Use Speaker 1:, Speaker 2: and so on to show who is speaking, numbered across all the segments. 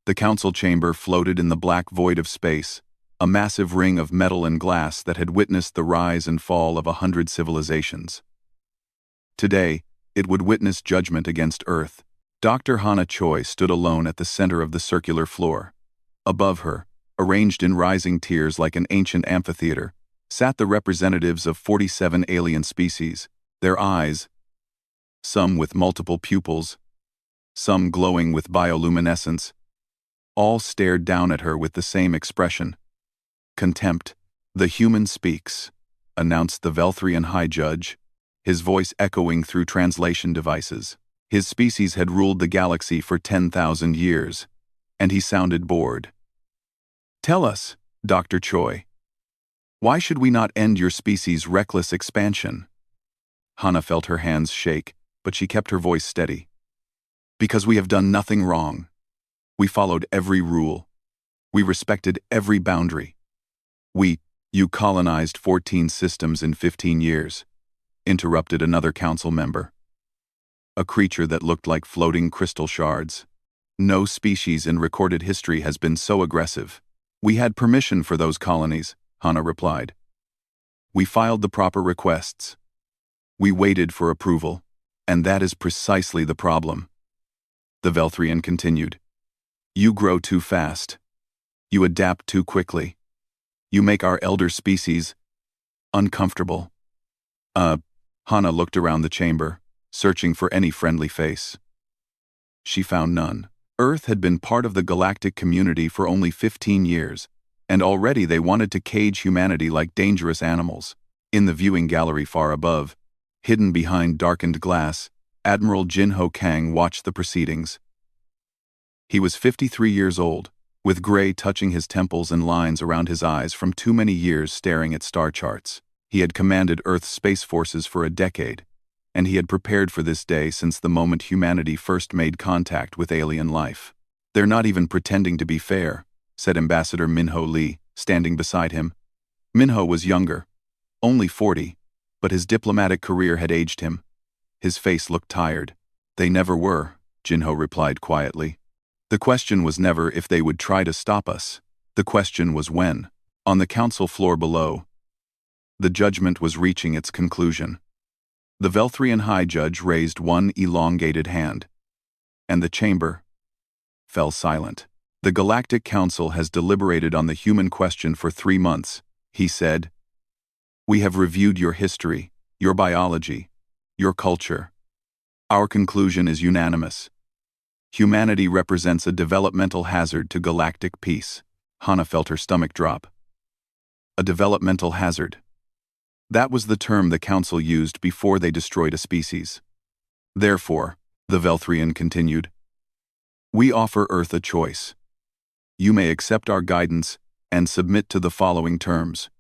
Speaker 1: The council chamber floated in the black void of space, a massive ring of metal and glass that had witnessed the rise and fall of 100 civilizations. Today, it would witness judgment against Earth. Dr. Hana Choi stood alone at the center of the circular floor. Above her, arranged in rising tiers like an ancient amphitheater, sat the representatives of 47 alien species, their eyes, some with multiple pupils, some glowing with bioluminescence, all stared down at her with the same expression. Contempt. "The human speaks," announced the Velthrian High Judge, his voice echoing through translation devices. His species had ruled the galaxy for 10,000 years, and he sounded bored. "Tell us, Dr. Choi, why should we not end your species' reckless expansion?" Hana felt her hands shake, but she kept her voice steady. "Because we have done nothing wrong. We followed every rule. We respected every boundary. You colonized 14 systems in 15 years, interrupted another council member. A creature that looked like floating crystal shards. No species in recorded history has been so aggressive. "We had permission for those colonies," Hana replied. "We filed the proper requests. We waited for approval, and that is precisely the problem." The Velthrian continued. "You grow too fast. You adapt too quickly. You make our elder species uncomfortable." Hana looked around the chamber, searching for any friendly face. She found none. Earth had been part of the galactic community for only 15 years, and already they wanted to cage humanity like dangerous animals. In the viewing gallery far above, hidden behind darkened glass, Admiral Jinho Kang watched the proceedings. He was 53 years old, with gray touching his temples and lines around his eyes from too many years staring at star charts. He had commanded Earth's space forces for a decade, and he had prepared for this day since the moment humanity first made contact with alien life. "They're not even pretending to be fair," said Ambassador Minho Lee, standing beside him. Minho was younger, only 40, but his diplomatic career had aged him. His face looked tired. "They never were," Jinho replied quietly. "The question was never if they would try to stop us. The question was when." On the council floor below, the judgment was reaching its conclusion. The Velthrian High Judge raised one elongated hand, and the chamber fell silent. "The Galactic Council has deliberated on the human question for 3 months," he said. "We have reviewed your history, your biology, your culture. Our conclusion is unanimous. Humanity represents a developmental hazard to galactic peace." Hana felt her stomach drop. A developmental hazard. That was the term the Council used before they destroyed a species. "Therefore," the Velthrian continued, "we offer Earth a choice. You may accept our guidance and submit to the following terms.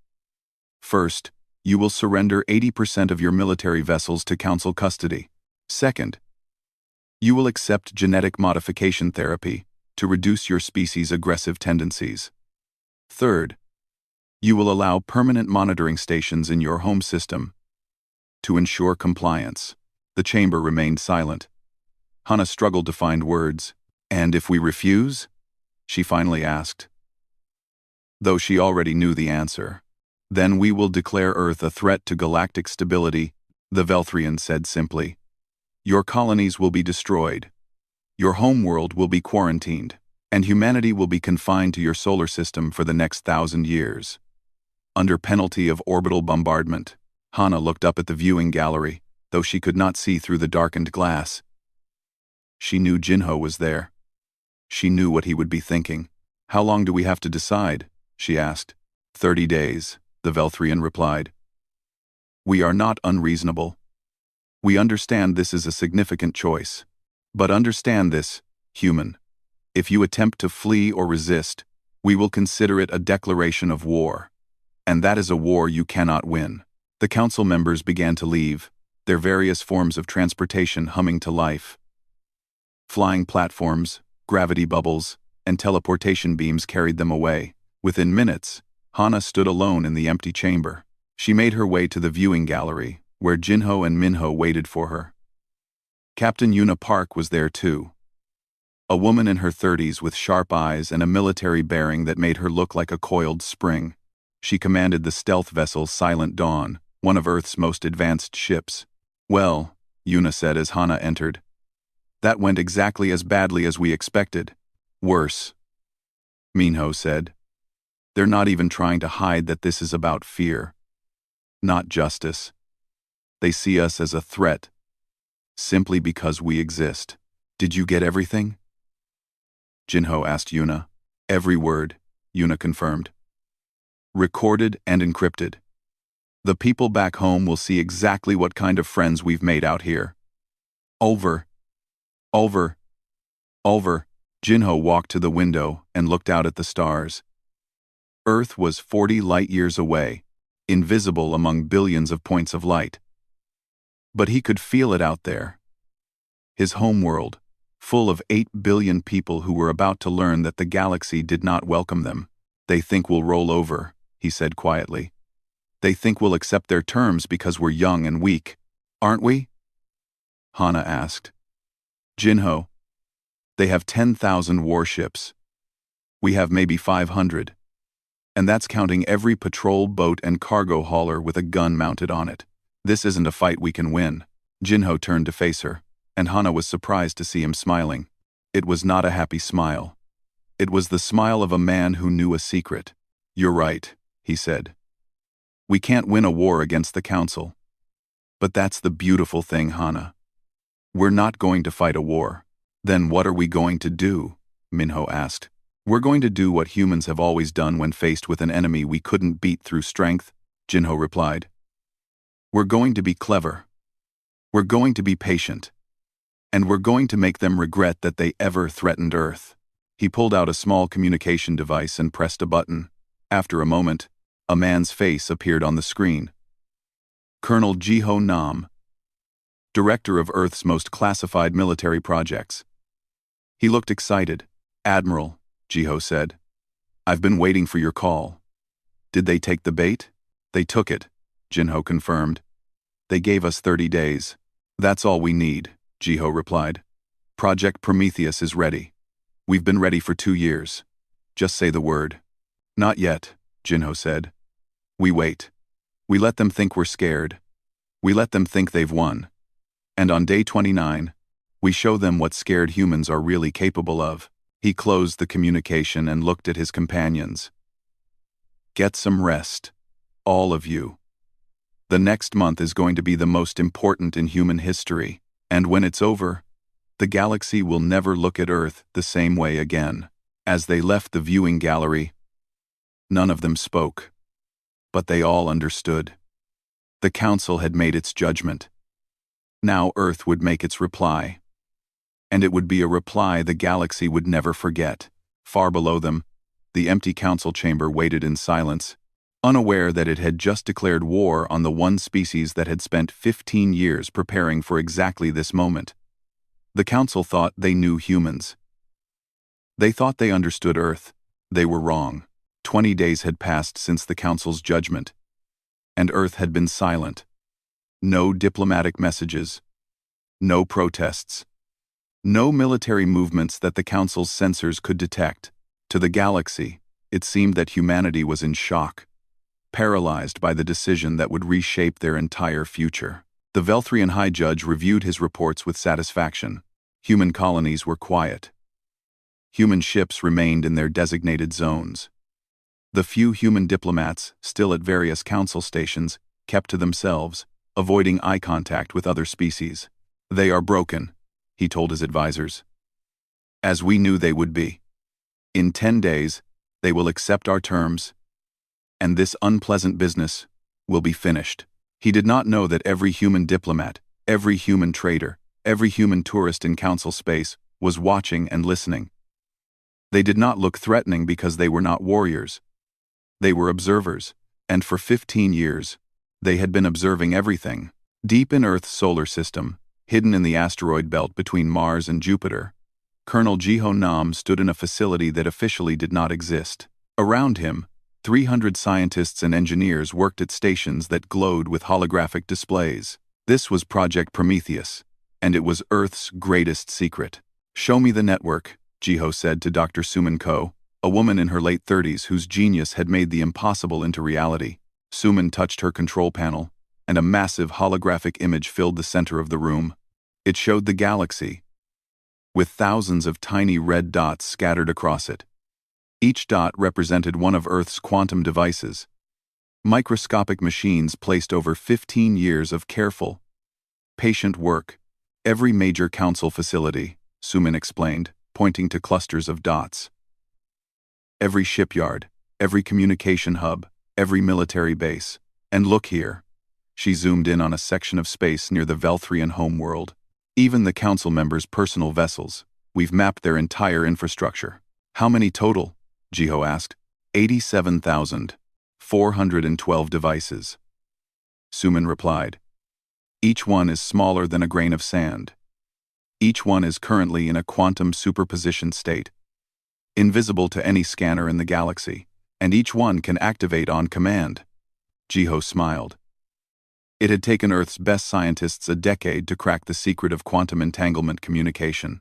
Speaker 1: First, you will surrender 80% of your military vessels to Council custody. Second, you will accept genetic modification therapy to reduce your species' aggressive tendencies. Third, you will allow permanent monitoring stations in your home system to ensure compliance." The chamber remained silent. Hana struggled to find words. "And if we refuse?" she finally asked, though she already knew the answer. "Then we will declare Earth a threat to galactic stability," the Velthrian said simply. "Your colonies will be destroyed. Your homeworld will be quarantined, and humanity will be confined to your solar system for the next 1,000 years. Under penalty of orbital bombardment." Hana looked up at the viewing gallery, though she could not see through the darkened glass. She knew Jinho was there. She knew what he would be thinking. "How long do we have to decide?" she asked. 30 days, the Velthrian replied. "We are not unreasonable. We understand this is a significant choice. But understand this, human. If you attempt to flee or resist, we will consider it a declaration of war. And that is a war you cannot win." The council members began to leave, their various forms of transportation humming to life. Flying platforms, gravity bubbles, and teleportation beams carried them away. Within minutes, Hana stood alone in the empty chamber. She made her way to the viewing gallery, where Jinho and Minho waited for her. Captain Yuna Park was there too. A woman in her 30s with sharp eyes and a military bearing that made her look like a coiled spring. She commanded the stealth vessel Silent Dawn, one of Earth's most advanced ships. "Well," Yuna said as Hana entered, "that went exactly as badly as we expected. Worse," Minho said. "They're not even trying to hide that this is about fear. Not justice. They see us as a threat, simply because we exist." "Did you get everything?" Jinho asked Yuna. "Every word," Yuna confirmed. "Recorded and encrypted. The people back home will see exactly what kind of friends we've made out here." Over. Jinho walked to the window and looked out at the stars. Earth was 40 light-years away, invisible among billions of points of light. But he could feel it out there. His homeworld, full of 8 billion people who were about to learn that the galaxy did not welcome them. "They think we'll roll over," he said quietly. "They think we'll accept their terms because we're young and weak. Aren't we?" Hana asked. "Jinho, they have 10,000 warships. We have maybe 500. And that's counting every patrol boat and cargo hauler with a gun mounted on it. This isn't a fight we can win." Jinho turned to face her, and Hana was surprised to see him smiling. It was not a happy smile. It was the smile of a man who knew a secret. "You're right," he said. "We can't win a war against the Council. But that's the beautiful thing, Hana. We're not going to fight a war." "Then what are we going to do?" Minho asked. "We're going to do what humans have always done when faced with an enemy we couldn't beat through strength," Jinho replied. "We're going to be clever. We're going to be patient. And we're going to make them regret that they ever threatened Earth." He pulled out a small communication device and pressed a button. After a moment, a man's face appeared on the screen. Colonel Jiho Nam, director of Earth's most classified military projects. He looked excited. "Admiral," Jiho said, "I've been waiting for your call." "Did they take the bait?" "They took it," Jinho confirmed. "They gave us 30 days. That's all we need," Jiho replied. "Project Prometheus is ready. We've been ready for 2 years. Just say the word." "Not yet," Jinho said. "We wait. We let them think we're scared. We let them think they've won. And on day 29, we show them what scared humans are really capable of." He closed the communication and looked at his companions. "Get some rest, all of you. The next month is going to be the most important in human history, and when it's over, the galaxy will never look at Earth the same way again." As they left the viewing gallery, none of them spoke, but they all understood. The Council had made its judgment. Now Earth would make its reply. And it would be a reply the galaxy would never forget. Far below them, the empty council chamber waited in silence, unaware that it had just declared war on the one species that had spent 15 years preparing for exactly this moment. The council thought they knew humans. They thought they understood Earth. They were wrong. 20 days had passed since the council's judgment, and Earth had been silent. No diplomatic messages. No protests. No military movements that the Council's sensors could detect. To the galaxy, it seemed that humanity was in shock, paralyzed by the decision that would reshape their entire future. The Velthrian High Judge reviewed his reports with satisfaction. Human colonies were quiet. Human ships remained in their designated zones. The few human diplomats, still at various council stations, kept to themselves, avoiding eye contact with other species. "They are broken," he told his advisors. "As we knew they would be. In 10 days, they will accept our terms, and this unpleasant business will be finished." He did not know that every human diplomat, every human trader, every human tourist in council space was watching and listening. They did not look threatening because they were not warriors. They were observers, and for 15 years, they had been observing everything. Deep in Earth's solar system, hidden in the asteroid belt between Mars and Jupiter, Colonel Jiho Nam stood in a facility that officially did not exist. Around him, 300 scientists and engineers worked at stations that glowed with holographic displays. This was Project Prometheus, and it was Earth's greatest secret. "Show me the network," Jiho said to Dr. Suman Ko, a woman in her late 30s whose genius had made the impossible into reality. Suman touched her control panel, and a massive holographic image filled the center of the room. It showed the galaxy, with thousands of tiny red dots scattered across it. Each dot represented one of Earth's quantum devices, microscopic machines placed over 15 years of careful, patient work. Every major council facility, Suman explained, pointing to clusters of dots. Every shipyard, every communication hub, every military base. And look here. She zoomed in on a section of space near the Velthrian homeworld. Even the council members' personal vessels. We've mapped their entire infrastructure. How many total? Jiho asked. 87,412 devices. Suman replied. Each one is smaller than a grain of sand. Each one is currently in a quantum superposition state, invisible to any scanner in the galaxy, and each one can activate on command. Jiho smiled. It had taken Earth's best scientists a decade to crack the secret of quantum entanglement communication.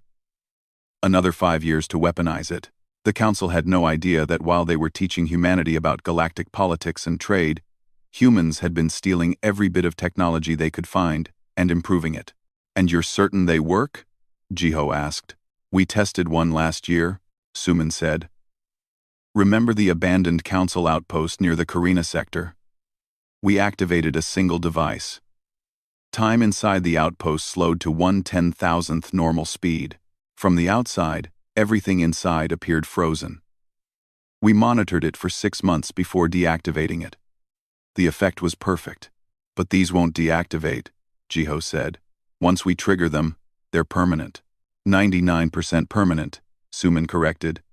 Speaker 1: Another 5 years to weaponize it. The Council had no idea that while they were teaching humanity about galactic politics and trade, humans had been stealing every bit of technology they could find and improving it. And you're certain they work? Jiho asked. We tested one last year, Suman said. Remember the abandoned Council outpost near the Carina sector? We activated a single device. Time inside the outpost slowed to 1/10,000th normal speed. From the outside, everything inside appeared frozen. We monitored it for 6 months before deactivating it. The effect was perfect. But these won't deactivate, Jiho said. Once we trigger them, they're permanent. 99% permanent, Suman corrected.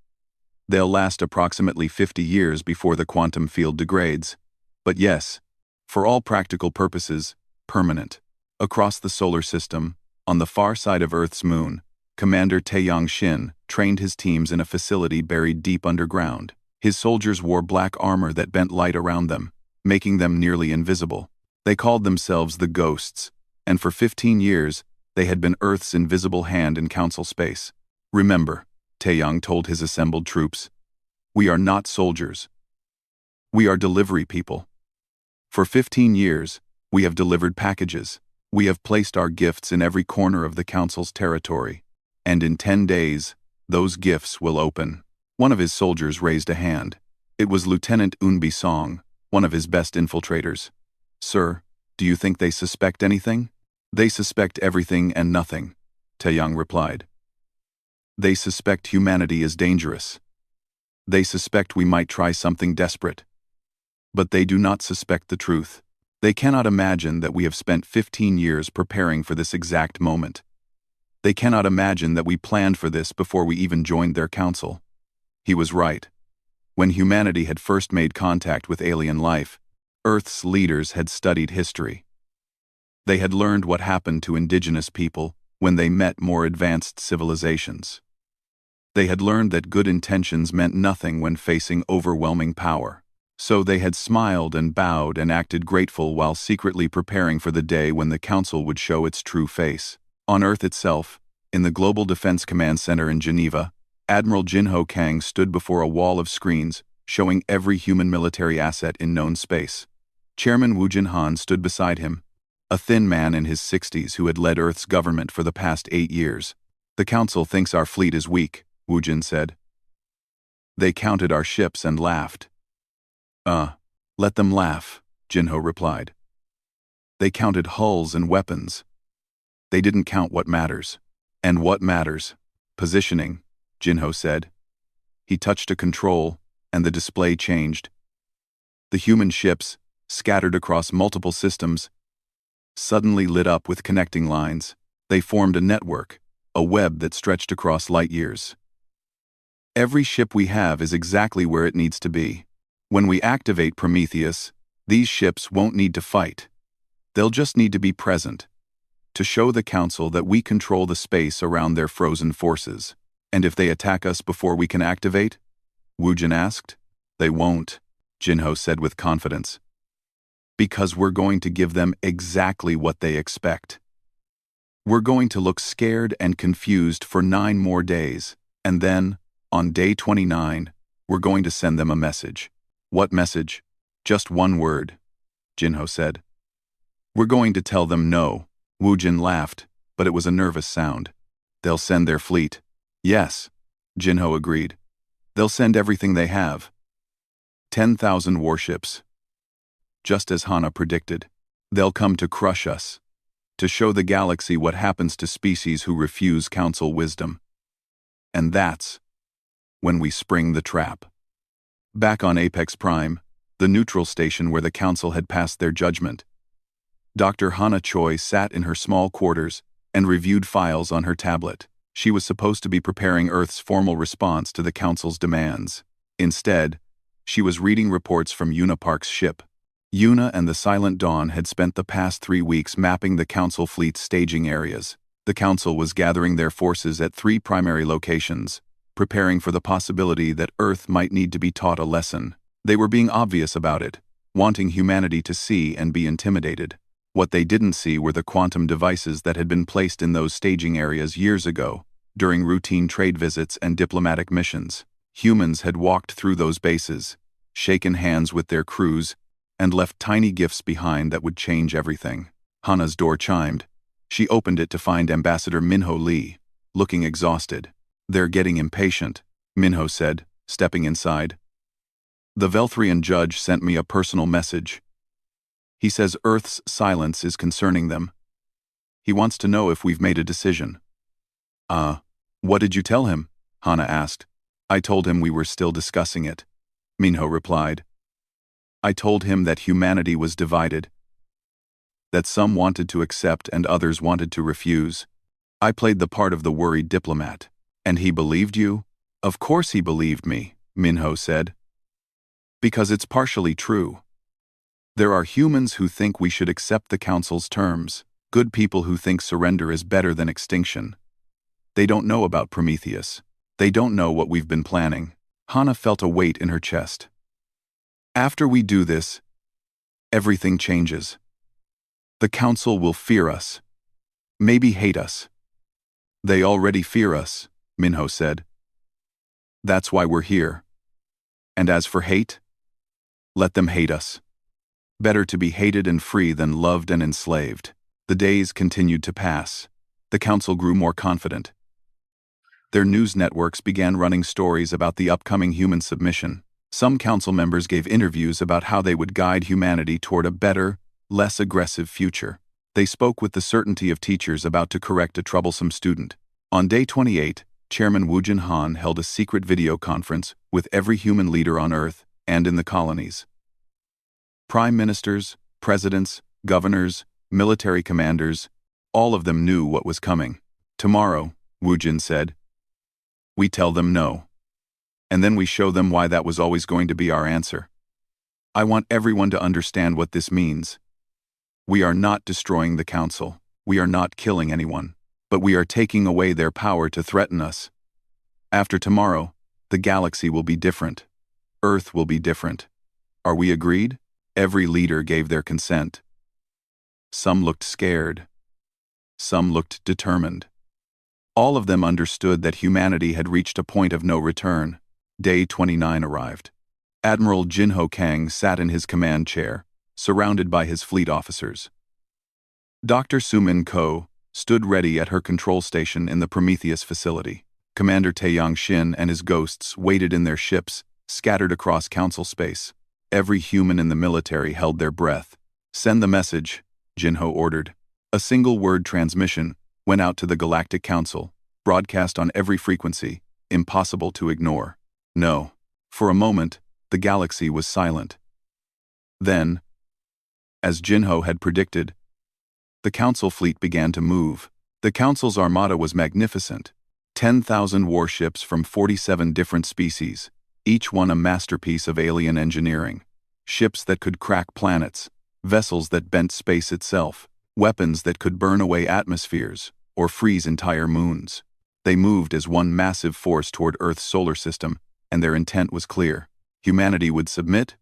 Speaker 1: They'll last approximately 50 years before the quantum field degrades. But yes, for all practical purposes, permanent. Across the solar system, on the far side of Earth's moon, Commander Taeyang Shin trained his teams in a facility buried deep underground. His soldiers wore black armor that bent light around them, making them nearly invisible. They called themselves the Ghosts, and for 15 years, they had been Earth's invisible hand in Council space. Remember, Taeyang told his assembled troops, we are not soldiers. We are delivery people. For 15 years, we have delivered packages. We have placed our gifts in every corner of the Council's territory. And in 10 days, those gifts will open. One of his soldiers raised a hand. It was Lieutenant Unbi Song, one of his best infiltrators. Sir, do you think they suspect anything? They suspect everything and nothing, Taeyang replied. They suspect humanity is dangerous. They suspect we might try something desperate. But they do not suspect the truth. They cannot imagine that we have spent 15 years preparing for this exact moment. They cannot imagine that we planned for this before we even joined their council. He was right. When humanity had first made contact with alien life, Earth's leaders had studied history. They had learned what happened to indigenous people when they met more advanced civilizations. They had learned that good intentions meant nothing when facing overwhelming power. So they had smiled and bowed and acted grateful while secretly preparing for the day when the Council would show its true face. On Earth itself, in the Global Defense Command Center in Geneva, Admiral Jinho Kang stood before a wall of screens showing every human military asset in known space. Chairman Wu Jinhan stood beside him, a thin man in his 60s who had led Earth's government for the past 8 years. The Council thinks our fleet is weak, Wu Jin said. They counted our ships and laughed. Let them laugh, Jinho replied. They counted hulls and weapons. They didn't count what matters. And what matters? Positioning, Jinho said. He touched a control, and the display changed. The human ships, scattered across multiple systems, suddenly lit up with connecting lines. They formed a network, a web that stretched across light years. Every ship we have is exactly where it needs to be. When we activate Prometheus, these ships won't need to fight. They'll just need to be present, to show the Council that we control the space around their frozen forces. And if they attack us before we can activate? Wu Jin asked. They won't, Jinho said with confidence. Because we're going to give them exactly what they expect. We're going to look scared and confused for 9 more days. And then, on day 29, we're going to send them a message. What message? Just one word, Jinho said. We're going to tell them no. Woojin laughed, but it was a nervous sound. They'll send their fleet. Yes, Jinho agreed. They'll send everything they have. 10,000 warships. Just as Hana predicted. They'll come to crush us. To show the galaxy what happens to species who refuse council wisdom. And that's when we spring the trap. Back on Apex Prime, the neutral station where the council had passed their judgment, Dr. Hana Choi sat in her small quarters and reviewed files on her tablet. She was supposed to be preparing Earth's formal response to the council's demands. Instead, she was reading reports from Yuna Park's ship. Yuna and the Silent Dawn had spent the past 3 weeks mapping the council fleet's staging areas. The council was gathering their forces at 3 primary locations, preparing for the possibility that Earth might need to be taught a lesson. They were being obvious about it, wanting humanity to see and be intimidated. What they didn't see were the quantum devices that had been placed in those staging areas years ago, during routine trade visits and diplomatic missions. Humans had walked through those bases, shaken hands with their crews, and left tiny gifts behind that would change everything. Hana's door chimed. She opened it to find Ambassador Minho Lee, looking exhausted. They're getting impatient, Minho said, stepping inside. The Velthrian judge sent me a personal message. He says Earth's silence is concerning them. He wants to know if we've made a decision. What did you tell him? Hana asked. I told him we were still discussing it, Minho replied. I told him that humanity was divided, that some wanted to accept and others wanted to refuse. I played the part of the worried diplomat. And he believed you? Of course he believed me, Minho said. Because it's partially true. There are humans who think we should accept the council's terms, good people who think surrender is better than extinction. They don't know about Prometheus. They don't know what we've been planning. Hana felt a weight in her chest. After we do this, everything changes. The council will fear us. Maybe hate us. They already fear us, Minho said. That's why we're here. And as for hate, let them hate us. Better to be hated and free than loved and enslaved. The days continued to pass. The council grew more confident. Their news networks began running stories about the upcoming human submission. Some council members gave interviews about how they would guide humanity toward a better, less aggressive future. They spoke with the certainty of teachers about to correct a troublesome student. On day 28, Chairman Wu Jinhan held a secret video conference with every human leader on Earth and in the colonies. Prime ministers, presidents, governors, military commanders, all of them knew what was coming. Tomorrow, Wu Jin said, we tell them no. And then we show them why that was always going to be our answer. I want everyone to understand what this means. We are not destroying the council. We are not killing anyone. But we are taking away their power to threaten us. After tomorrow, the galaxy will be different. Earth will be different. Are we agreed? Every leader gave their consent. Some looked scared. Some looked determined. All of them understood that humanity had reached a point of no return. Day 29 arrived. Admiral Jinho Kang sat in his command chair, surrounded by his fleet officers. Dr. Sumin Ko stood ready at her control station in the Prometheus facility. Commander Taeyang Shin and his ghosts waited in their ships, scattered across council space. Every human in the military held their breath. Send the message, Jinho ordered. A single-word transmission went out to the Galactic Council, broadcast on every frequency, impossible to ignore. No. For a moment, the galaxy was silent. Then, as Jinho had predicted, the council fleet began to move. The council's armada was magnificent. 10,000 warships from 47 different species, each one a masterpiece of alien engineering. Ships that could crack planets, vessels that bent space itself, weapons that could burn away atmospheres or freeze entire moons. They moved as one massive force toward Earth's solar system, and their intent was clear. Humanity would submit,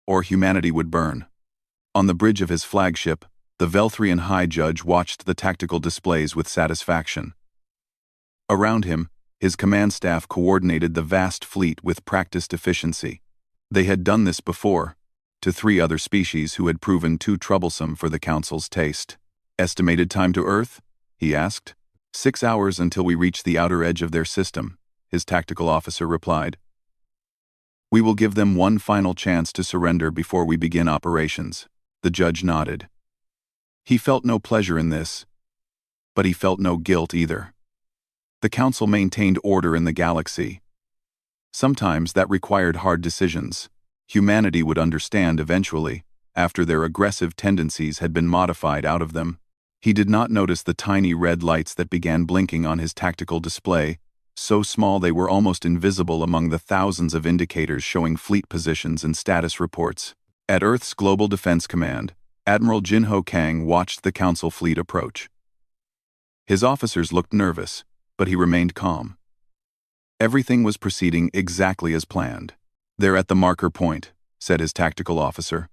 Speaker 1: or humanity would burn. On the bridge of his flagship, the Velthrian High Judge watched the tactical displays with satisfaction. Around him, His command staff coordinated the vast fleet with practiced efficiency. They had done this before, to 3 other species who had proven too troublesome for the Council's taste. "Estimated time to Earth?" he asked. 6 hours until we reach the outer edge of their system, his tactical officer replied. "We will give them one final chance to surrender before we begin operations." The judge nodded. He felt no pleasure in this, but he felt no guilt either. The Council maintained order in the galaxy. Sometimes that required hard decisions. Humanity would understand eventually, after their aggressive tendencies had been modified out of them. He did not notice the tiny red lights that began blinking on his tactical display, so small they were almost invisible among the thousands of indicators showing fleet positions and status reports. At Earth's Global Defense Command, Admiral Jinho Kang watched the Council fleet approach. His officers looked nervous, but he remained calm. Everything was proceeding exactly as planned. "They're at the marker point," said his tactical officer.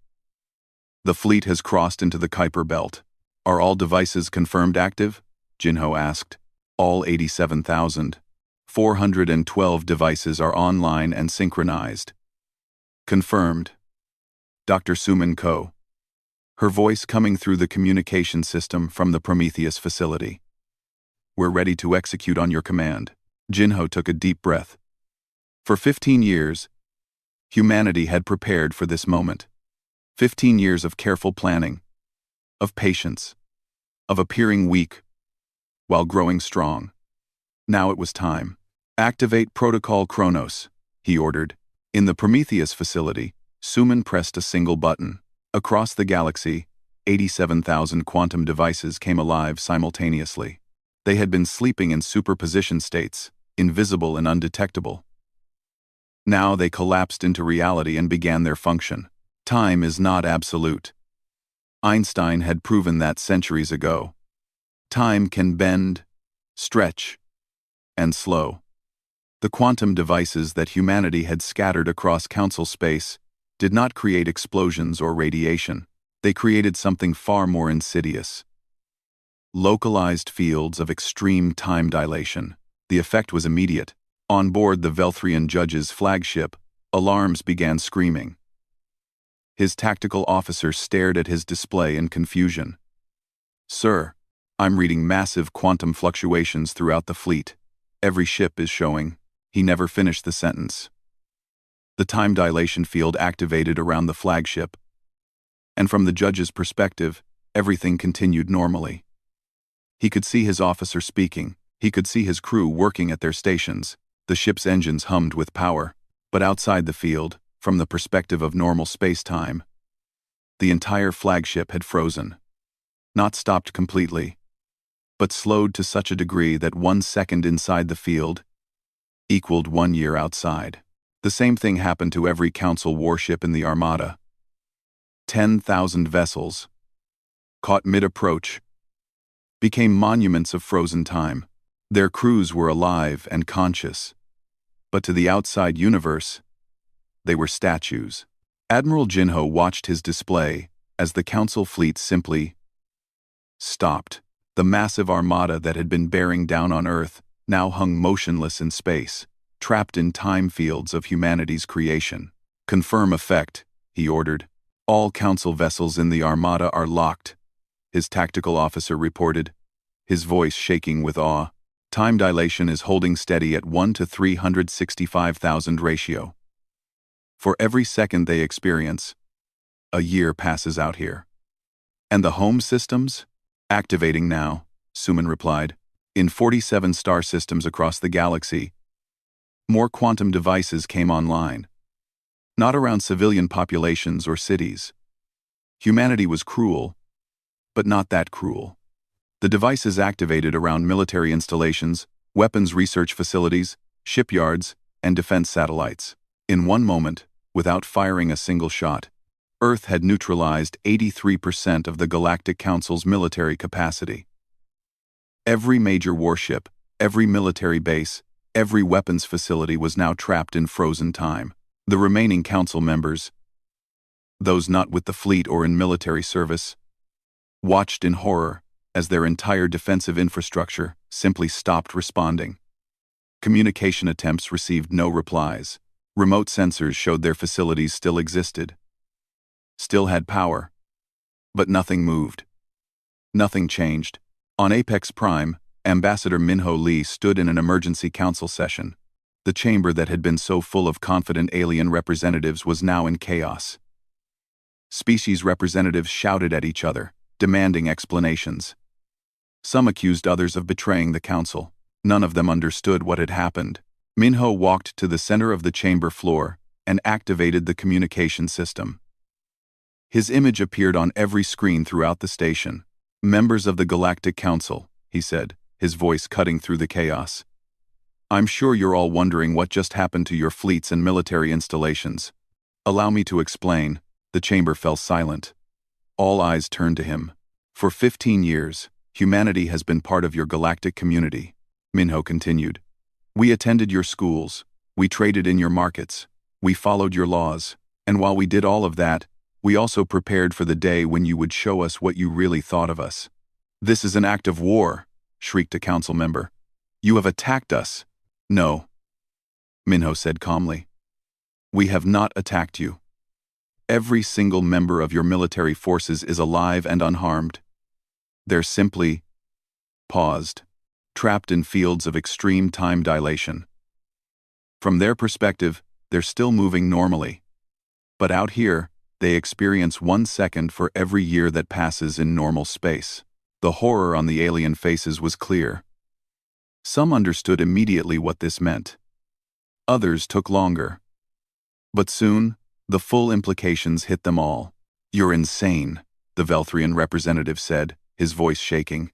Speaker 1: "The fleet has crossed into the Kuiper Belt. Are all devices confirmed active?" Jinho asked. "All 87,412 devices are online and synchronized." "Confirmed." Dr. Suman Ko, her voice coming through the communication system from the Prometheus facility. "We're ready to execute on your command." Jinho took a deep breath. For 15 years, humanity had prepared for this moment. 15 years of careful planning, of patience, of appearing weak, while growing strong. Now it was time. "Activate Protocol Kronos," he ordered. In the Prometheus facility, Suman pressed a single button. Across the galaxy, 87,000 quantum devices came alive simultaneously. They had been sleeping in superposition states, invisible and undetectable. Now they collapsed into reality and began their function. Time is not absolute. Einstein had proven that centuries ago. Time can bend, stretch, and slow. The quantum devices that humanity had scattered across Council space did not create explosions or radiation. They created something far more insidious. Localized fields of extreme time dilation. The effect was immediate. On board the Velthrian judge's flagship, alarms began screaming. His tactical officer stared at his display in confusion. "Sir, I'm reading massive quantum fluctuations throughout the fleet. Every ship is showing." He never finished the sentence. The time dilation field activated around the flagship, and from the judge's perspective, everything continued normally. He could see his officer speaking. He could see his crew working at their stations. The ship's engines hummed with power. But outside the field, from the perspective of normal space-time, the entire flagship had frozen. Not stopped completely, but slowed to such a degree that 1 second inside the field equaled 1 year outside. The same thing happened to every Council warship in the Armada. 10,000 vessels, caught mid-approach, became monuments of frozen time. Their crews were alive and conscious, but to the outside universe, they were statues. Admiral Jinho watched his display as the Council fleet simply stopped. The massive armada that had been bearing down on Earth now hung motionless in space, trapped in time fields of humanity's creation. "Confirm effect," he ordered. "All Council vessels in the armada are locked," his tactical officer reported, his voice shaking with awe. "Time dilation is holding steady at 1 to 365,000 ratio. For every second they experience, a year passes out here." "And the home systems?" "Activating now," Suman replied. "In 47 star systems across the galaxy, more quantum devices came online. Not around civilian populations or cities. Humanity was cruel, but not that cruel. The devices activated around military installations, weapons research facilities, shipyards, and defense satellites. In one moment, without firing a single shot, Earth had neutralized 83% of the Galactic Council's military capacity. Every major warship, every military base, every weapons facility was now trapped in frozen time. The remaining Council members, those not with the fleet or in military service, watched in horror as their entire defensive infrastructure simply stopped responding. Communication attempts received no replies. Remote sensors showed their facilities still existed, still had power. But nothing moved. Nothing changed. On Apex Prime, Ambassador Minho Lee stood in an emergency council session. The chamber that had been so full of confident alien representatives was now in chaos. Species representatives shouted at each other, demanding explanations. Some accused others of betraying the council. None of them understood what had happened. Minho walked to the center of the chamber floor and activated the communication system. His image appeared on every screen throughout the station. "Members of the Galactic Council," he said, his voice cutting through the chaos. "I'm sure you're all wondering what just happened to your fleets and military installations. Allow me to explain." The chamber fell silent. All eyes turned to him. "For 15 years, humanity has been part of your galactic community," Minho continued. "We attended your schools, we traded in your markets, we followed your laws, and while we did all of that, we also prepared for the day when you would show us what you really thought of us." "This is an act of war," shrieked a council member. "You have attacked us." "No," Minho said calmly. "We have not attacked you. Every single member of your military forces is alive and unharmed. They're simply paused, trapped in fields of extreme time dilation. From their perspective, they're still moving normally. But out here, they experience 1 second for every year that passes in normal space." The horror on the alien faces was clear. Some understood immediately what this meant. Others took longer. But soon, the full implications hit them all. "You're insane," the Velthrian representative said, his voice shaking.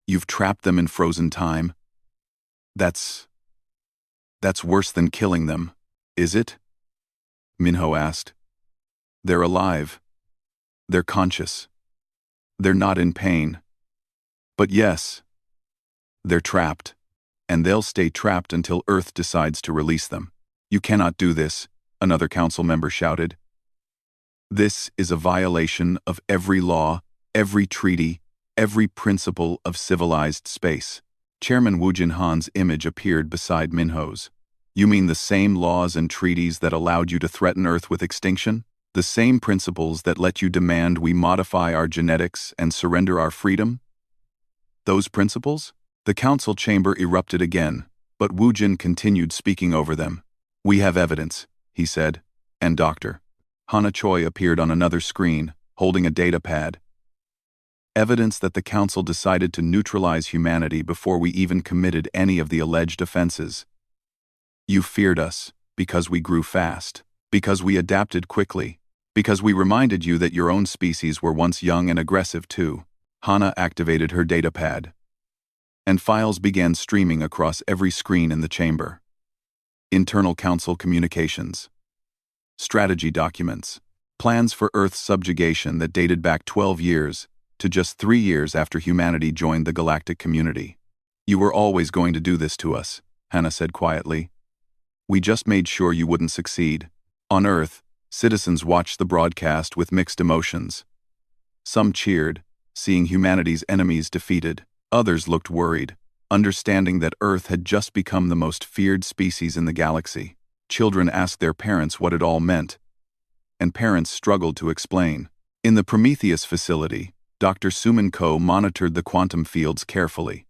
Speaker 1: "You've trapped them in frozen time. That's worse than killing them, is it?" Minho asked. "They're alive. They're conscious. They're not in pain. But yes, they're trapped, and they'll stay trapped until Earth decides to release them." "You cannot do this," another council member shouted. "This is a violation of every law, every treaty, every principle of civilized space." Chairman Wu Jinhan's image appeared beside Minho's. "You mean the same laws and treaties that allowed you to threaten Earth with extinction? The same principles that let you demand we modify our genetics and surrender our freedom? Those principles?" The council chamber erupted again, but Wu Jin continued speaking over them. "We have evidence," he said, and Dr. Hana Choi appeared on another screen, holding a data pad. "Evidence that the council decided to neutralize humanity before we even committed any of the alleged offenses. You feared us because we grew fast, because we adapted quickly, because we reminded you that your own species were once young and aggressive too." Hana activated her data pad, and files began streaming across every screen in the chamber. Internal council communications, strategy documents, plans for Earth's subjugation that dated back 12 years to just 3 years after humanity joined the galactic community. "You were always going to do this to us," Hana said quietly. "We just made sure you wouldn't succeed." On Earth, citizens watched the broadcast with mixed emotions. Some cheered, seeing humanity's enemies defeated. Others looked worried, understanding that Earth had just become the most feared species in the galaxy. Children asked their parents what it all meant, and parents struggled to explain. In the Prometheus facility, Dr. Suman Ko monitored the quantum fields carefully.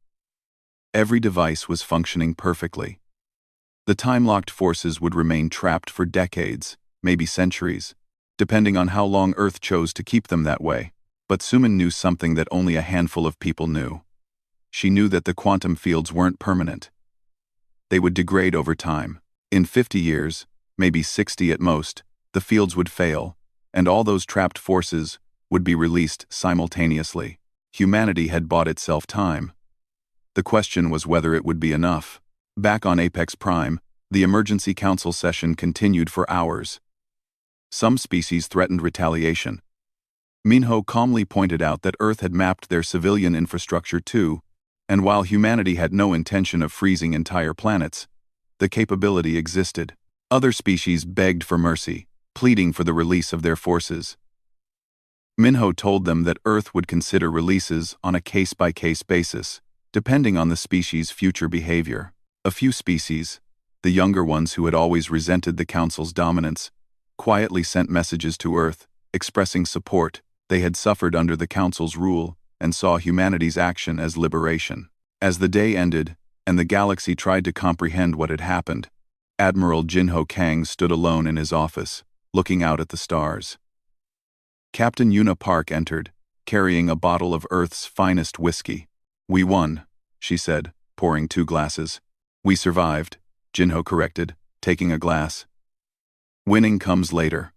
Speaker 1: Every device was functioning perfectly. The time-locked forces would remain trapped for decades, maybe centuries, depending on how long Earth chose to keep them that way. But Suman knew something that only a handful of people knew. She knew that the quantum fields weren't permanent. They would degrade over time. In 50 years, maybe 60 at most, the fields would fail, and all those trapped forces would be released simultaneously. Humanity had bought itself time. The question was whether it would be enough. Back on Apex Prime, the emergency council session continued for hours. Some species threatened retaliation. Minho calmly pointed out that Earth had mapped their civilian infrastructure too, and while humanity had no intention of freezing entire planets, the capability existed. Other species begged for mercy, pleading for the release of their forces. Minho told them that Earth would consider releases on a case-by-case basis, depending on the species' future behavior. A few species, the younger ones who had always resented the Council's dominance, quietly sent messages to Earth, expressing support. They had suffered under the Council's rule and saw humanity's action as liberation. As the day ended, and the galaxy tried to comprehend what had happened, Admiral Jinho Kang stood alone in his office, looking out at the stars. Captain Yuna Park entered, carrying a bottle of Earth's finest whiskey. "We won," she said, pouring 2 glasses. "We survived," Jinho corrected, taking a glass. "Winning comes later.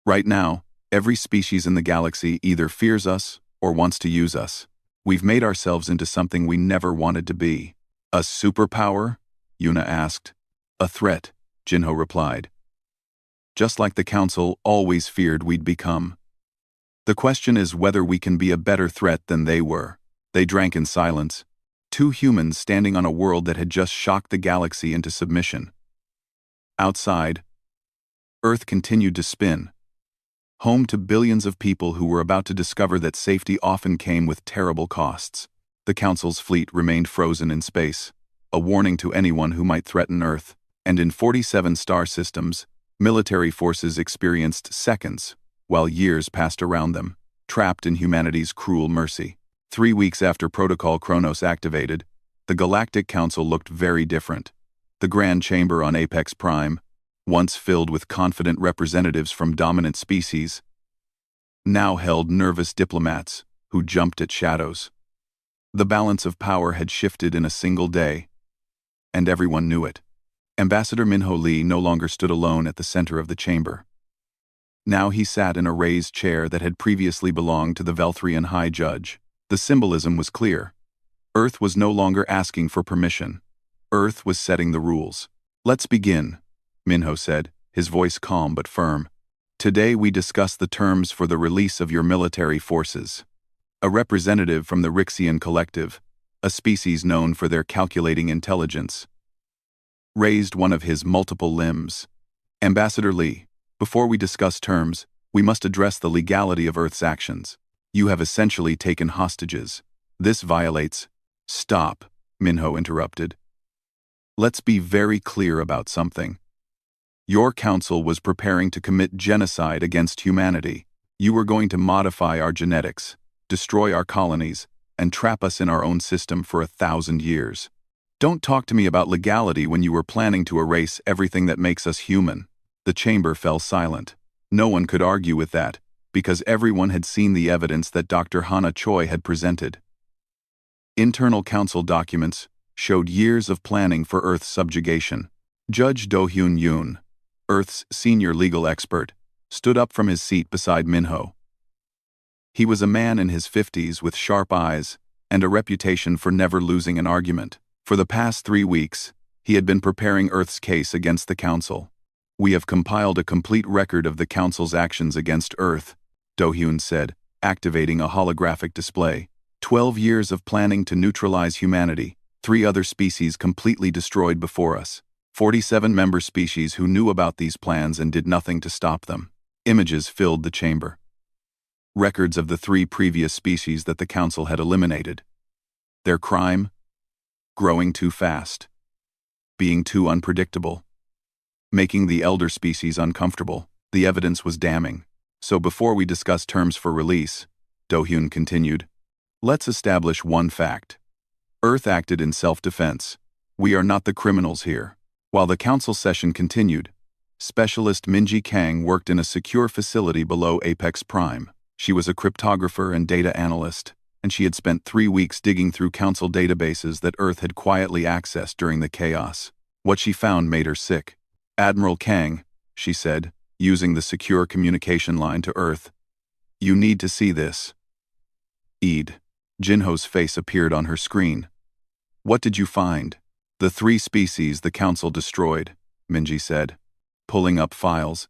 Speaker 1: Right now, every species in the galaxy either fears us or wants to use us. We've made ourselves into something we never wanted to be." "A superpower?" Yuna asked. "A threat," Jinho replied. "Just like the Council always feared we'd become. The question is whether we can be a better threat than they were." They drank in silence, 2 humans standing on a world that had just shocked the galaxy into submission. Outside, Earth continued to spin, home to billions of people who were about to discover that safety often came with terrible costs. The Council's fleet remained frozen in space, a warning to anyone who might threaten Earth, and in 47 star systems, military forces experienced seconds, while years passed around them, trapped in humanity's cruel mercy. 3 weeks after Protocol Kronos activated, the Galactic Council looked very different. The Grand Chamber on Apex Prime, once filled with confident representatives from dominant species, now held nervous diplomats who jumped at shadows. The balance of power had shifted in a single day, and everyone knew it. Ambassador Minho Lee no longer stood alone at the center of the chamber. Now he sat in a raised chair that had previously belonged to the Velthrian High Judge. The symbolism was clear. Earth was no longer asking for permission. Earth was setting the rules. "Let's begin," Minho said, his voice calm but firm. "Today we discuss the terms for the release of your military forces." A representative from the Rixian Collective, a species known for their calculating intelligence, raised one of his multiple limbs. "Ambassador Lee, before we discuss terms, we must address the legality of Earth's actions. You have essentially taken hostages. This violates—" "Stop," Minho interrupted. "Let's be very clear about something. Your council was preparing to commit genocide against humanity. You were going to modify our genetics, destroy our colonies, and trap us in our own system for 1,000 years. Don't talk to me about legality when you were planning to erase everything that makes us human." The chamber fell silent. No one could argue with that, because everyone had seen the evidence that Dr. Hana Choi had presented. Internal council documents showed years of planning for Earth's subjugation. Judge Do-Hyun Yoon, Earth's senior legal expert, stood up from his seat beside Minho. He was a man in his 50s with sharp eyes and a reputation for never losing an argument. For the past 3 weeks, he had been preparing Earth's case against the Council. "We have compiled a complete record of the Council's actions against Earth," Do-Hyun said, activating a holographic display. 12 years of planning to neutralize humanity, 3 other species completely destroyed before us, 47 member species who knew about these plans and did nothing to stop them. Images filled the chamber. Records of the 3 previous species that the Council had eliminated. Their crime? Growing too fast. Being too unpredictable. Making the elder species uncomfortable. The evidence was damning. "So before we discuss terms for release," Do-Hyun continued, "let's establish one fact. Earth acted in self-defense. We are not the criminals here." While the council session continued, Specialist Minji Kang worked in a secure facility below Apex Prime. She was a cryptographer and data analyst, and she had spent 3 weeks digging through council databases that Earth had quietly accessed during the chaos. What she found made her sick. "Admiral Kang," she said, using the secure communication line to Earth, "you need to see this." Jinho's face appeared on her screen. "What did you find?" "The 3 species the Council destroyed," Minji said, pulling up files.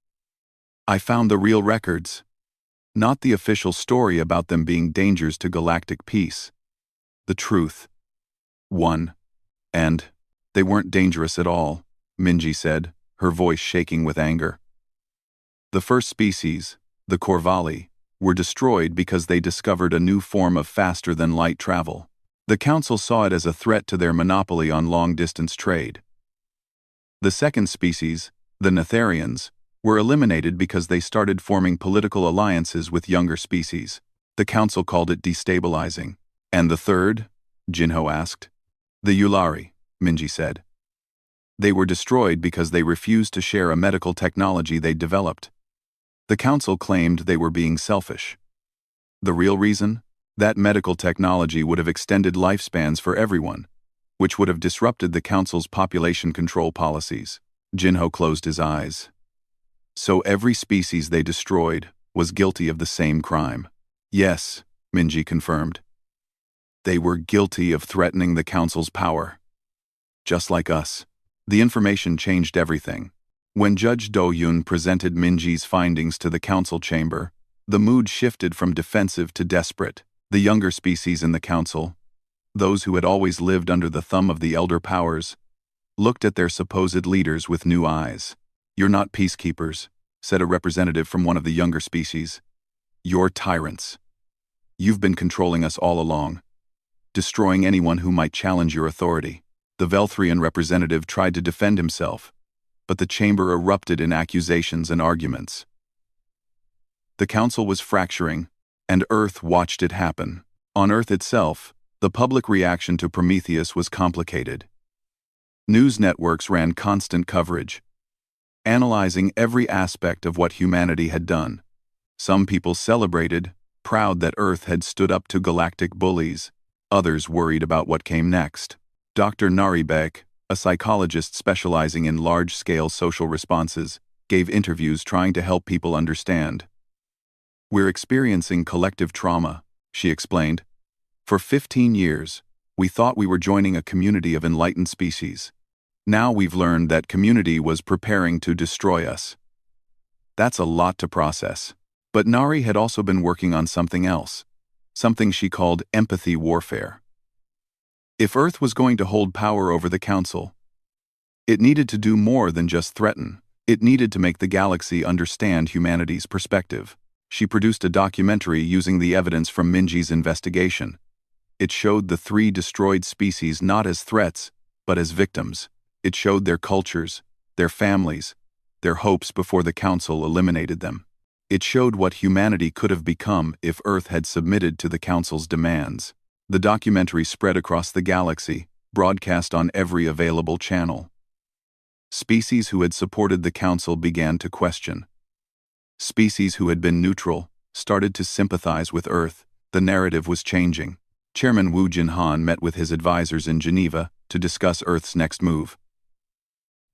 Speaker 1: "I found the real records. Not the official story about them being dangers to galactic peace. The truth. 1. And they weren't dangerous at all," Minji said, her voice shaking with anger. "The first species, the Corvalli, were destroyed because they discovered a new form of faster-than-light travel. The council saw it as a threat to their monopoly on long-distance trade. The second species, the Netherians, were eliminated because they started forming political alliances with younger species. The council called it destabilizing. And the third? Jinho asked. The Yulari, Minji said. They were destroyed because they refused to share a medical technology they'd developed. The council claimed they were being selfish. The real reason? That medical technology would have extended lifespans for everyone, which would have disrupted the council's population control policies. Jinho closed his eyes. So every species they destroyed was guilty of the same crime. Yes, Minji confirmed. They were guilty of threatening the council's power. Just like us. The information changed everything. When Judge Do-Yun presented Minji's findings to the council chamber, the mood shifted from defensive to desperate. The younger species in the council, those who had always lived under the thumb of the elder powers, looked at their supposed leaders with new eyes. You're not peacekeepers, said a representative from one of the younger species. You're tyrants. You've been controlling us all along, destroying anyone who might challenge your authority. The Velthrian representative tried to defend himself, but the chamber erupted in accusations and arguments. The council was fracturing, and Earth watched it happen. On Earth itself, the public reaction to Prometheus was complicated. News networks ran constant coverage, analyzing every aspect of what humanity had done. Some people celebrated, proud that Earth had stood up to galactic bullies. Others worried about what came next. Dr. Naribek, a psychologist specializing in large-scale social responses, gave interviews trying to help people understand. We're experiencing collective trauma, she explained. For 15 years, we thought we were joining a community of enlightened species. Now we've learned that community was preparing to destroy us. That's a lot to process. But Nari had also been working on something else, something she called empathy warfare. If Earth was going to hold power over the Council, it needed to do more than just threaten. It needed to make the galaxy understand humanity's perspective. She produced a documentary using the evidence from Minji's investigation. It showed the 3 destroyed species not as threats, but as victims. It showed their cultures, their families, their hopes before the Council eliminated them. It showed what humanity could have become if Earth had submitted to the Council's demands. The documentary spread across the galaxy, broadcast on every available channel. Species who had supported the Council began to question. Species who had been neutral started to sympathize with Earth. The narrative was changing. Chairman Wu Jinhan met with his advisors in Geneva to discuss Earth's next move.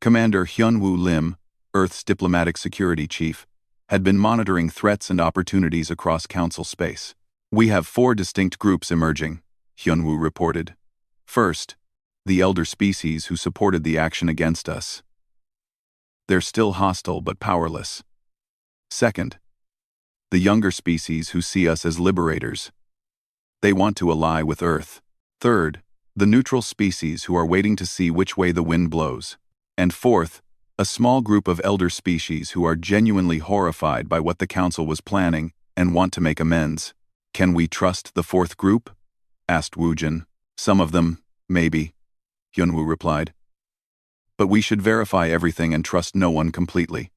Speaker 1: Commander Hyunwoo Lim, Earth's diplomatic security chief, had been monitoring threats and opportunities across Council space. We have 4 distinct groups emerging, Hyunwoo reported. First, the elder species who supported the action against us. They're still hostile but powerless. Second, the younger species who see us as liberators. They want to ally with Earth. Third, the neutral species who are waiting to see which way the wind blows. And fourth, a small group of elder species who are genuinely horrified by what the Council was planning and want to make amends. Can we trust the 4th group? Asked Woojin. Some of them, maybe, Hyunwoo replied. But we should verify everything and trust no one completely.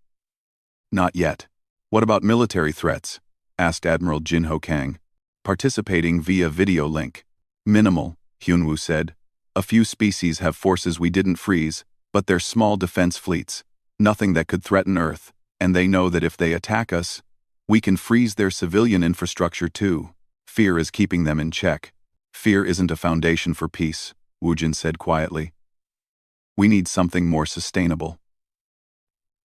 Speaker 1: Not yet. What about military threats? Asked Admiral Jinho Kang, participating via video link. Minimal, Hyunwoo said. A few species have forces we didn't freeze, but they're small defense fleets. Nothing that could threaten Earth, and they know that if they attack us, we can freeze their civilian infrastructure too. Fear is keeping them in check. Fear isn't a foundation for peace, Woojin said quietly. We need something more sustainable.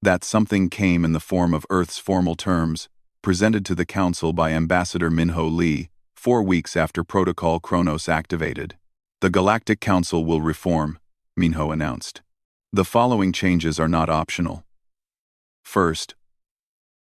Speaker 1: That something came in the form of Earth's formal terms, presented to the Council by Ambassador Minho Lee, 4 weeks after Protocol Kronos activated. The Galactic Council will reform, Minho announced. The following changes are not optional. First,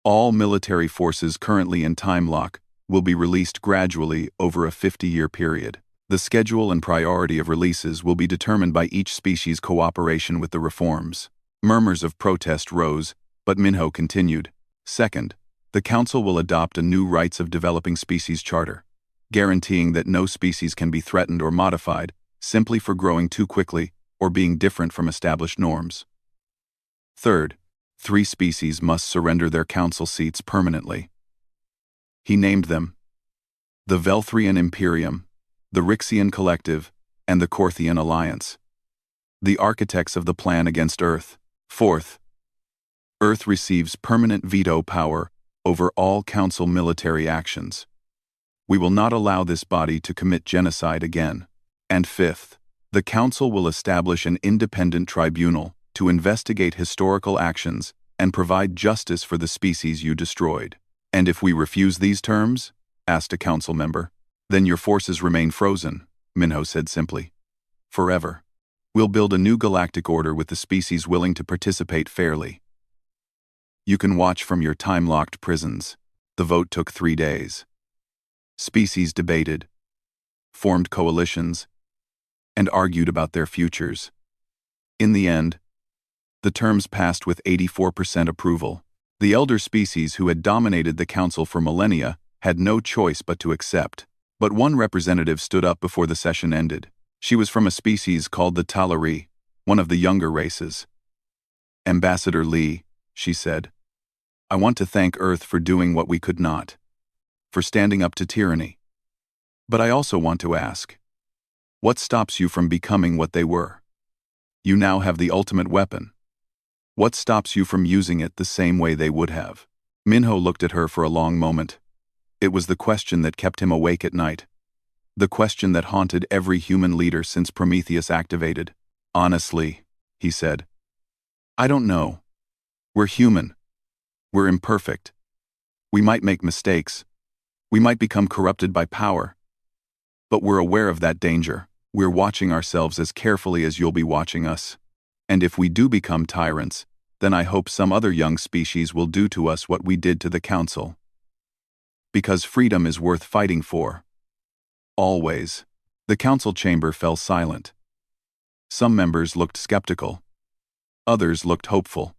Speaker 1: all military forces currently in time lock will be released gradually over a 50-year period. The schedule and priority of releases will be determined by each species' cooperation with the reforms. Murmurs of protest rose, but Minho continued. Second, the Council will adopt a new Rights of Developing Species Charter. guaranteeing that no species can be threatened or modified simply for growing too quickly or being different from established norms. Third, 3 species must surrender their council seats permanently. He named them the Velthrian Imperium, the Rixian Collective, and the Korthian Alliance, the architects of the plan against Earth. Fourth, Earth receives permanent veto power over all Council military actions. We will not allow this body to commit genocide again. And fifth, the Council will establish an independent tribunal to investigate historical actions and provide justice for the species you destroyed. And if we refuse these terms? Asked a Council member. Then your forces remain frozen, Minho said simply. Forever. We'll build a new galactic order with the species willing to participate fairly. You can watch from your time-locked prisons. The vote took 3 days. Species debated, formed coalitions, and argued about their futures. In the end, the terms passed with 84% approval. The elder species who had dominated the council for millennia had no choice but to accept. But one representative stood up before the session ended. She was from a species called the Talari, one of the younger races. Ambassador Lee, she said, I want to thank Earth for doing what we could not, for standing up to tyranny. But I also want to ask, what stops you from becoming what they were? You now have the ultimate weapon. What stops you from using it the same way they would have? Minho looked at her for a long moment. It was the question that kept him awake at night. The question that haunted every human leader since Prometheus activated. Honestly, he said, I don't know. We're human. We're imperfect. We might make mistakes. We might become corrupted by power. But we're aware of that danger. We're watching ourselves as carefully as you'll be watching us. And if we do become tyrants, then I hope some other young species will do to us what we did to the Council. Because freedom is worth fighting for. Always. The council chamber fell silent. Some members looked skeptical. Others looked hopeful.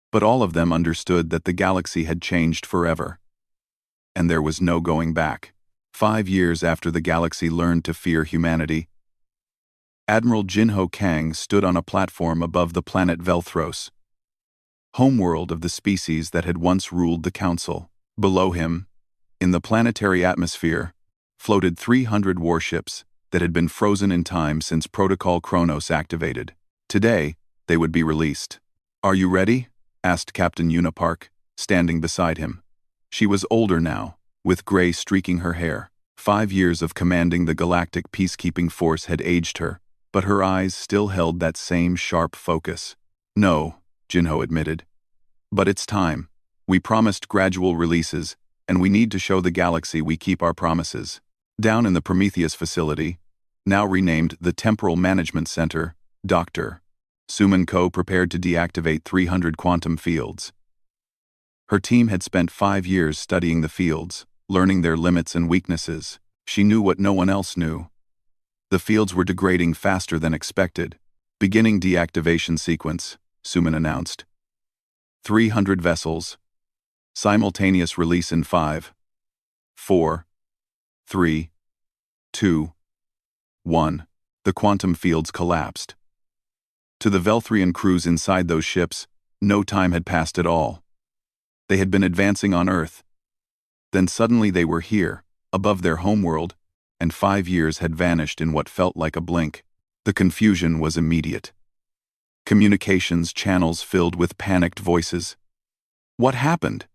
Speaker 1: But all of them understood that the galaxy had changed forever. And there was no going back. 5 years after the galaxy learned to fear humanity, Admiral Jinho Kang stood on a platform above the planet Velthros, homeworld of the species that had once ruled the council. Below him, in the planetary atmosphere, floated 300 warships that had been frozen in time since Protocol Kronos activated. Today, they would be released. Are you ready? Asked Captain Unipark, standing beside him. She was older now, with gray streaking her hair. 5 years of commanding the galactic peacekeeping force had aged her, but her eyes still held that same sharp focus. No, Jinho admitted. But it's time. We promised gradual releases, and we need to show the galaxy we keep our promises. Down in the Prometheus facility, now renamed the Temporal Management Center, Dr. Suman Ko prepared to deactivate 300 quantum fields. Her team had spent 5 years studying the fields, learning their limits and weaknesses. She knew what no one else knew. The fields were degrading faster than expected. Beginning deactivation sequence, Suman announced. 300 vessels. Simultaneous release in 5, 4, 3, 2, 1. The quantum fields collapsed. To the Velthrian crews inside those ships, no time had passed at all. They had been advancing on Earth. Then suddenly they were here, above their homeworld, and 5 years had vanished in what felt like a blink. The confusion was immediate. Communications channels filled with panicked voices. What happened?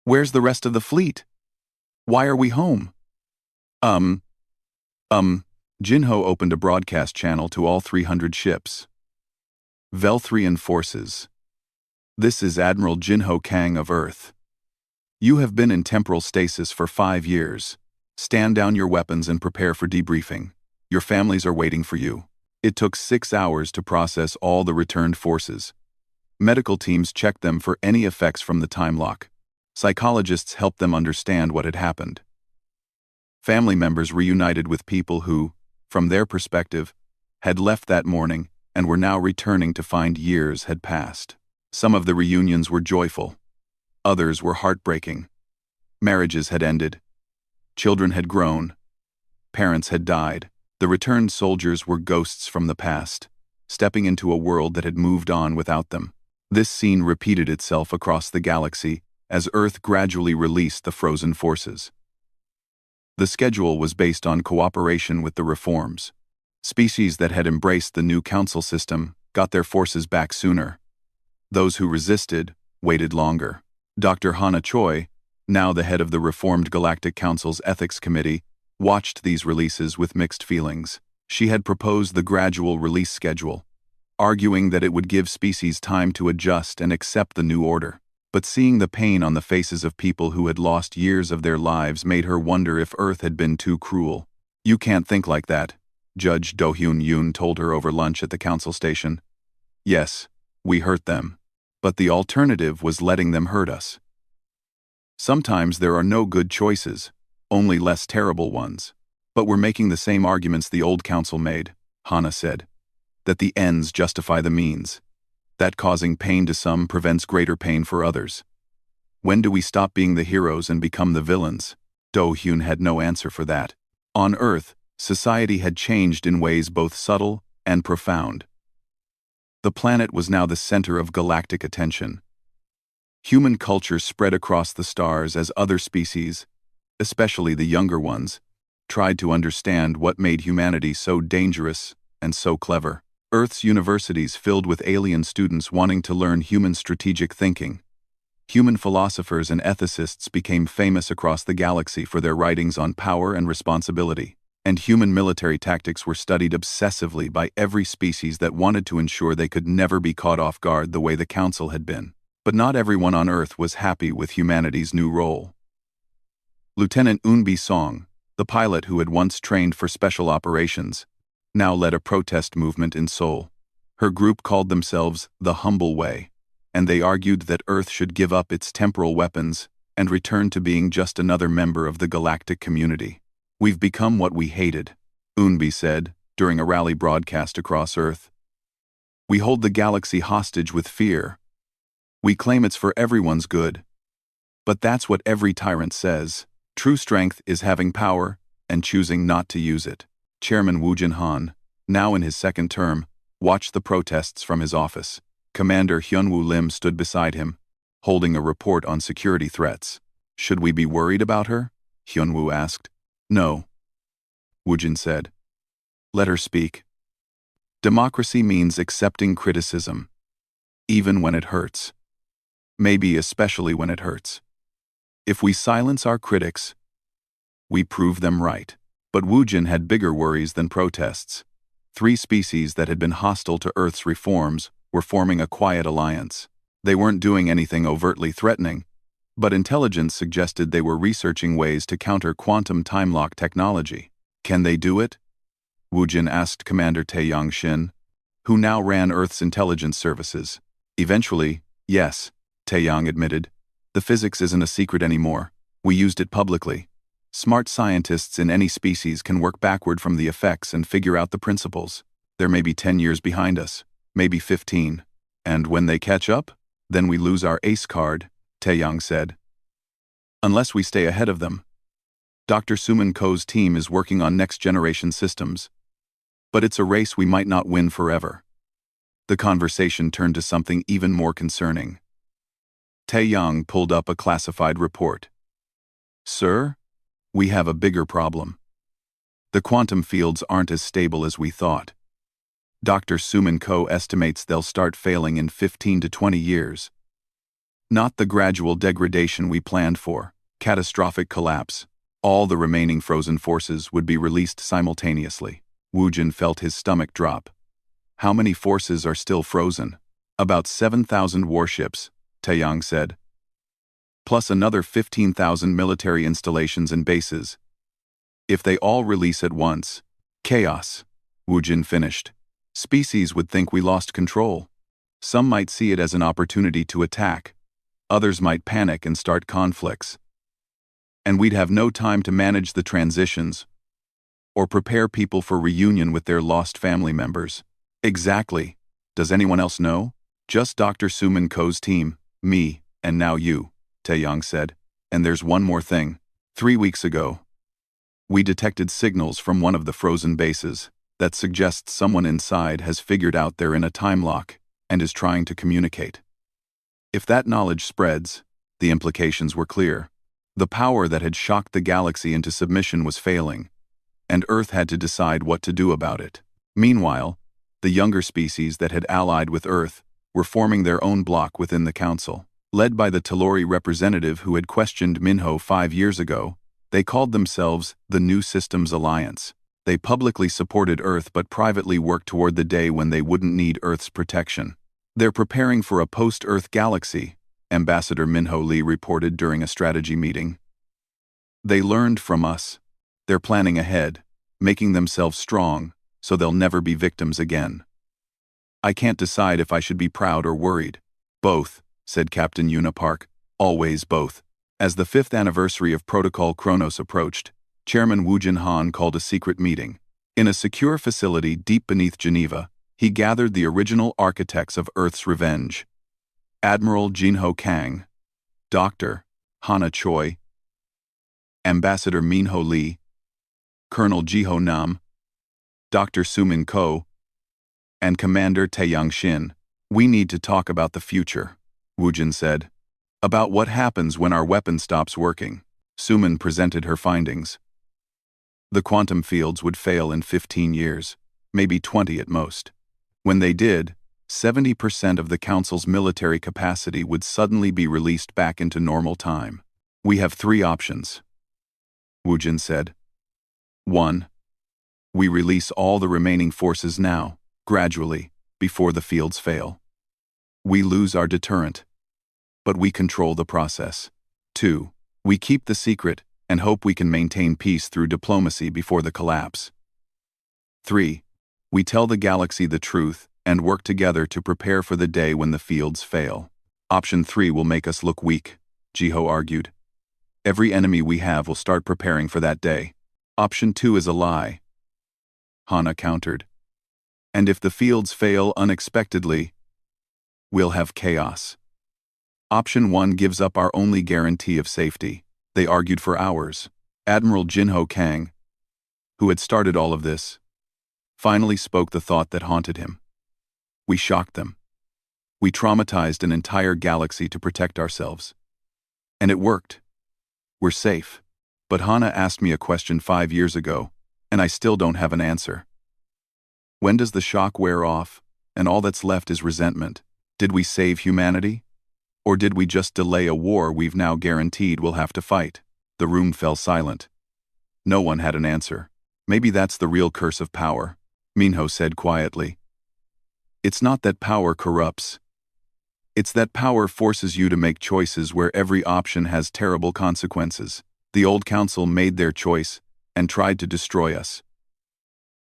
Speaker 1: Where's the rest of the fleet? Why are we home? Jinho opened a broadcast channel to all 300 ships. Velthrian forces. This is Admiral Jinho Kang of Earth. You have been in temporal stasis for 5 years. Stand down your weapons and prepare for debriefing. Your families are waiting for you. It took 6 hours to process all the returned forces. Medical teams checked them for any effects from the time lock. Psychologists helped them understand what had happened. Family members reunited with people who, from their perspective, had left that morning and were now returning to find years had passed. Some of the reunions were joyful. Others were heartbreaking. Marriages had ended. Children had grown, Parents had died. The returned soldiers were ghosts from the past, stepping into a world that had moved on without them. This scene repeated itself across the galaxy as Earth gradually released the frozen forces. The schedule was based on cooperation with the reforms. Species that had embraced the new council system got their forces back sooner. Those who resisted waited longer. Dr. Hana Choi, now the head of the reformed Galactic Council's Ethics Committee, watched these releases with mixed feelings. She had proposed the gradual release schedule, arguing that it would give species time to adjust and accept the new order. But seeing the pain on the faces of people who had lost years of their lives made her wonder if Earth had been too cruel. "You can't think like that," Judge Do-Hyun Yoon told her over lunch at the council station. "Yes, we hurt them. But the alternative was letting them hurt us. Sometimes there are no good choices, only less terrible ones. But we're making the same arguments the old council made," Hana said. "That the ends justify the means. That causing pain to some prevents greater pain for others. When do we stop being the heroes and become the villains?" Do-Hyun had no answer for that. On Earth, society had changed in ways both subtle and profound. The planet was now the center of galactic attention. Human culture spread across the stars as other species, especially the younger ones, tried to understand what made humanity so dangerous and so clever. Earth's universities filled with alien students wanting to learn human strategic thinking. Human philosophers and ethicists became famous across the galaxy for their writings on power and responsibility. And human military tactics were studied obsessively by every species that wanted to ensure they could never be caught off guard the way the Council had been. But not everyone on Earth was happy with humanity's new role. Lieutenant Eunbi Song, the pilot who had once trained for special operations, now led a protest movement in Seoul. Her group called themselves the Humble Way, and they argued that Earth should give up its temporal weapons and return to being just another member of the galactic community. "We've become what we hated," Eunbi said during a rally broadcast across Earth. "We hold the galaxy hostage with fear. We claim it's for everyone's good. But that's what every tyrant says. True strength is having power and choosing not to use it." Chairman Woo Jin-han, now in his second term, watched the protests from his office. Commander Hyun-woo Lim stood beside him, holding a report on security threats. "Should we be worried about her?" Hyun-woo asked. "No," Woo-jin said. "Let her speak. Democracy means accepting criticism, even when it hurts. Maybe especially when it hurts. If we silence our critics, we prove them right." But Woo-jin had bigger worries than protests. 3 species that had been hostile to Earth's reforms were forming a quiet alliance. They weren't doing anything overtly threatening, but intelligence suggested they were researching ways to counter quantum time lock technology. "Can they do it?" Woo-jin asked Commander Tae-Yong Shin, who now ran Earth's intelligence services. "Eventually, yes," Tae-Yong admitted. "The physics isn't a secret anymore. We used it publicly. Smart scientists in any species can work backward from the effects and figure out the principles. There may be 10 years behind us, maybe 15. And when they catch up, then we lose our ace card," Tae-Yong said. "Unless we stay ahead of them. Dr. Suman Ko's team is working on next-generation systems. But it's a race we might not win forever." The conversation turned to something even more concerning. Tae-Yong pulled up a classified report. "Sir, we have a bigger problem. The quantum fields aren't as stable as we thought. Dr. Suman Ko estimates they'll start failing in 15 to 20 years. Not the gradual degradation we planned for, catastrophic collapse. All the remaining frozen forces would be released simultaneously." Woo-jin felt his stomach drop. "How many forces are still frozen?" "About 7,000 warships," Tae-Yong said. "Plus another 15,000 military installations and bases. If they all release at once, chaos," Woo-jin finished. "Species would think we lost control. Some might see it as an opportunity to attack. Others might panic and start conflicts. And we'd have no time to manage the transitions or prepare people for reunion with their lost family members." "Exactly. Does anyone else know?" "Just Dr. Suman Ko's team, me, and now you," Tae-Yong said. "And there's one more thing. 3 weeks ago, We detected signals from one of the frozen bases that suggests someone inside has figured out they're in a time lock and is trying to communicate. If that knowledge spreads, the implications were clear. The power that had shocked the galaxy into submission was failing, and Earth had to decide what to do about it. Meanwhile, the younger species that had allied with Earth were forming their own bloc within the Council. Led by the Talori representative who had questioned Minho 5 years ago, they called themselves the New Systems Alliance. They publicly supported Earth but privately worked toward the day when they wouldn't need Earth's protection. They're preparing for a post-Earth galaxy, Ambassador Minho Lee reported during a strategy meeting. They learned from us. They're planning ahead, making themselves strong, so they'll never be victims again. I can't decide if I should be proud or worried. Both, said Captain Yuna Park, always both. As the 5th anniversary of Protocol Kronos approached, Chairman Wu Jinhan called a secret meeting. In a secure facility deep beneath Geneva, he gathered the original architects of Earth's revenge. Admiral Jinho Kang, Dr. Hana Choi, Ambassador Minho Lee, Colonel Jiho Nam, Dr. Sumin Ko, and Commander Taeyang Shin. We need to talk about the future, Wu Jin said. About what happens when our weapon stops working. Sumin presented her findings. The quantum fields would fail in 15 years, maybe 20 at most. When they did, 70% of the Council's military capacity would suddenly be released back into normal time. We have 3 options, Wu Jin said. 1. We release all the remaining forces now, gradually, before the fields fail. We lose our deterrent, but we control the process. 2. We keep the secret and hope we can maintain peace through diplomacy before the collapse. 3. We tell the galaxy the truth and work together to prepare for the day when the fields fail. Option 3 will make us look weak, Jiho argued. Every enemy we have will start preparing for that day. Option 2 is a lie, Hana countered. And if the fields fail unexpectedly, we'll have chaos. Option 1 gives up our only guarantee of safety. They argued for hours. Admiral Jinho Kang, who had started all of this, finally spoke the thought that haunted him. We shocked them. We traumatized an entire galaxy to protect ourselves. And it worked. We're safe. But Hana asked me a question 5 years ago, and I still don't have an answer. When does the shock wear off, and all that's left is resentment? Did we save humanity? Or did we just delay a war we've now guaranteed we'll have to fight? The room fell silent. No one had an answer. Maybe that's the real curse of power, Minho said quietly. It's not that power corrupts. It's that power forces you to make choices where every option has terrible consequences. The old council made their choice and tried to destroy us.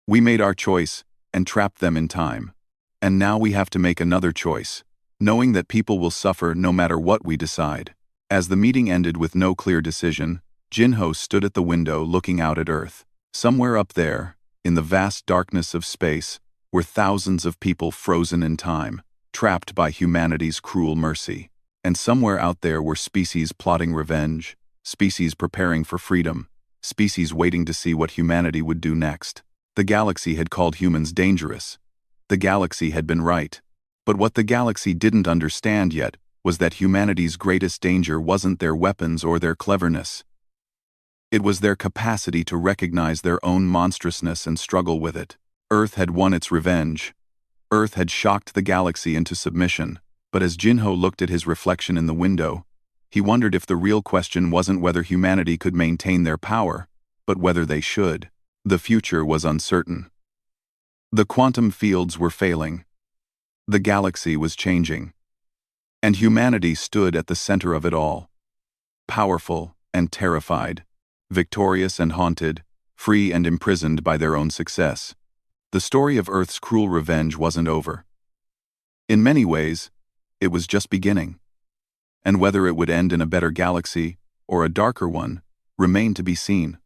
Speaker 1: We made our choice and trapped them in time. And now we have to make another choice, knowing that people will suffer no matter what we decide. As the meeting ended with no clear decision, Jinho stood at the window looking out at Earth. Somewhere up there, in the vast darkness of space, were thousands of people frozen in time, trapped by humanity's cruel mercy. And somewhere out there were species plotting revenge, species preparing for freedom, species waiting to see what humanity would do next. The galaxy had called humans dangerous. The galaxy had been right. But what the galaxy didn't understand yet was that humanity's greatest danger wasn't their weapons or their cleverness. It was their capacity to recognize their own monstrousness and struggle with it. Earth had won its revenge. Earth had shocked the galaxy into submission. But as Jinho looked at his reflection in the window, he wondered if the real question wasn't whether humanity could maintain their power, but whether they should. The future was uncertain. The quantum fields were failing. The galaxy was changing. And humanity stood at the center of it all. Powerful and terrified, victorious and haunted, free and imprisoned by their own success. The story of Earth's cruel revenge wasn't over. In many ways, it was just beginning. And whether it would end in a better galaxy or a darker one remained to be seen.